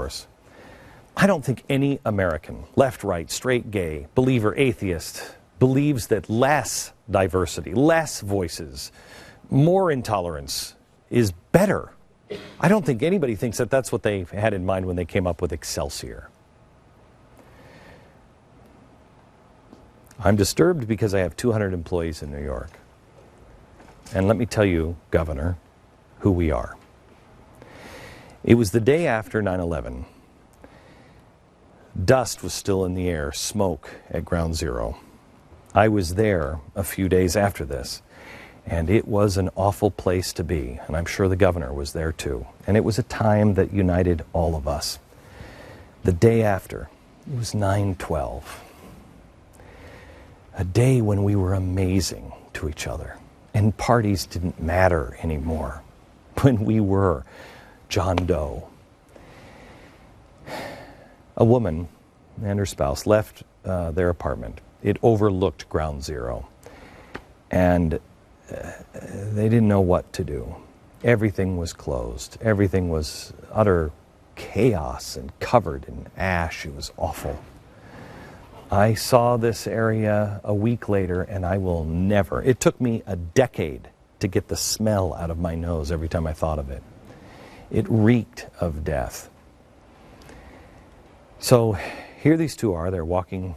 course. I don't think any American, left, right, straight, gay, believer, atheist, believes that less diversity, less voices, more intolerance is better. I don't think anybody thinks that that's what they had in mind when they came up with Excelsior. I'm disturbed because I have 200 employees in New York. And let me tell you, Governor, who we are. It was the day after 9/11. Dust was still in the air, smoke at Ground Zero. I was there a few days after this, and it was an awful place to be, and I'm sure the governor was there too. And it was a time that united all of us. The day after, it was 9/12. A day when we were amazing to each other, and parties didn't matter anymore. When we were John Doe. A woman and her spouse left their apartment. It overlooked Ground Zero. And they didn't know what to do. Everything was closed. Everything was utter chaos and covered in ash. It was awful. I saw this area a week later, and I will never. It took me a decade to get the smell out of my nose every time I thought of it. It reeked of death. So here these two are. They're walking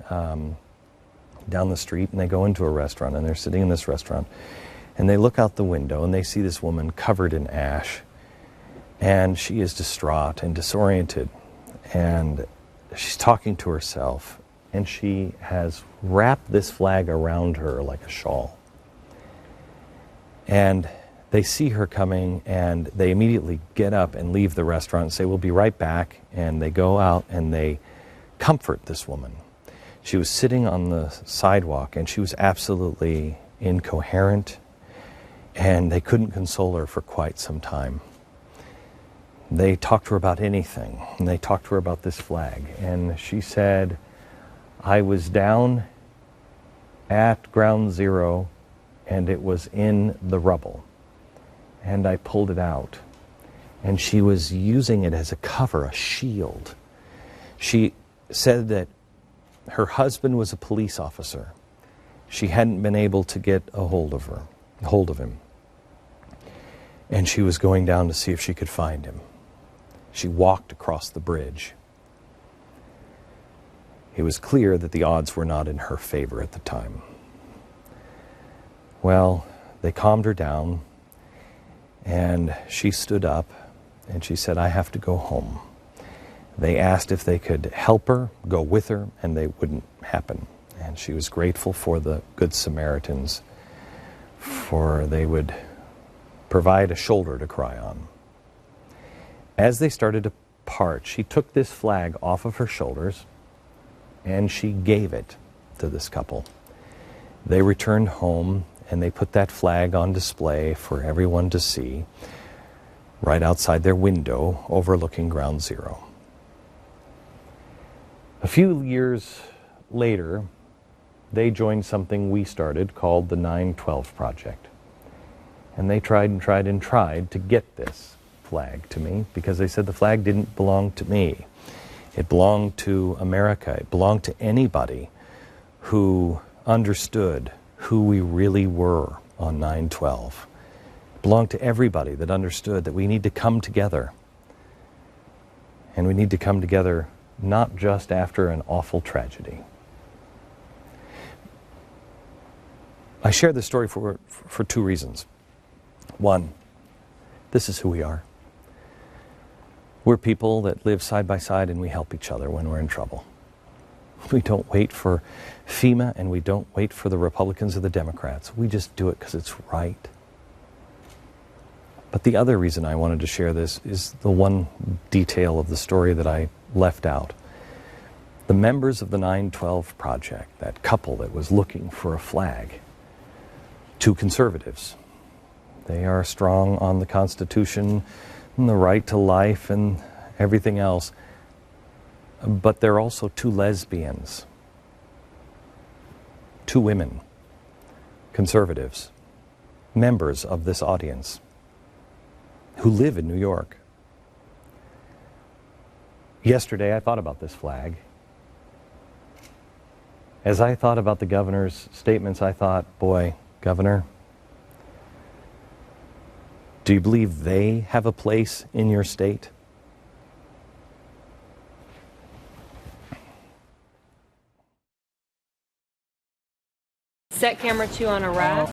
down the street, and they go into a restaurant, and they're sitting in this restaurant, and they look out the window, and they see this woman covered in ash, and she is distraught and disoriented, and she's talking to herself, and she has wrapped this flag around her like a shawl. And they see her coming, and they immediately get up and leave the restaurant and say, "We'll be right back." And they go out and they comfort this woman. She was sitting on the sidewalk, and she was absolutely incoherent, and they couldn't console her for quite some time. They talked to her about anything, and they talked to her about this flag. And she said, "I was down at Ground Zero, and it was in the rubble. And I pulled it out." And she was using it as a cover, a shield. She said that her husband was a police officer. She hadn't been able to get a hold of him. And she was going down to see if she could find him. She walked across the bridge. It was clear that the odds were not in her favor at the time. Well, they calmed her down, and she stood up, and she said, "I have to go home." They asked if they could help her, go with her, and they wouldn't happen. And she was grateful for the Good Samaritans, for they would provide a shoulder to cry on. As they started to part, she took this flag off of her shoulders, and she gave it to this couple. They returned home, and they put that flag on display for everyone to see right outside their window overlooking Ground Zero. A few years later, they joined something we started called the 9/12 Project. And they tried and tried and tried to get this flag to me, because they said the flag didn't belong to me. It belonged to America. It belonged to anybody who understood who we really were on 9/12. It belonged to everybody that understood that we need to come together. And we need to come together not just after an awful tragedy. I share this story for two reasons. One, this is who we are. We're people that live side by side, and we help each other when we're in trouble. We don't wait for FEMA, and we don't wait for the Republicans or the Democrats. We just do it because it's right. But the other reason I wanted to share this is the one detail of the story that I left out. The members of the 9/12 Project, that couple that was looking for a flag, two conservatives. They are strong on the Constitution and the right to life and everything else. But they're also two lesbians, two women, conservatives, members of this audience who live in New York. Yesterday, I thought about this flag. As I thought about the governor's statements, I thought, boy, Governor, do you believe they have a place in your state? Set camera 2 on a rack.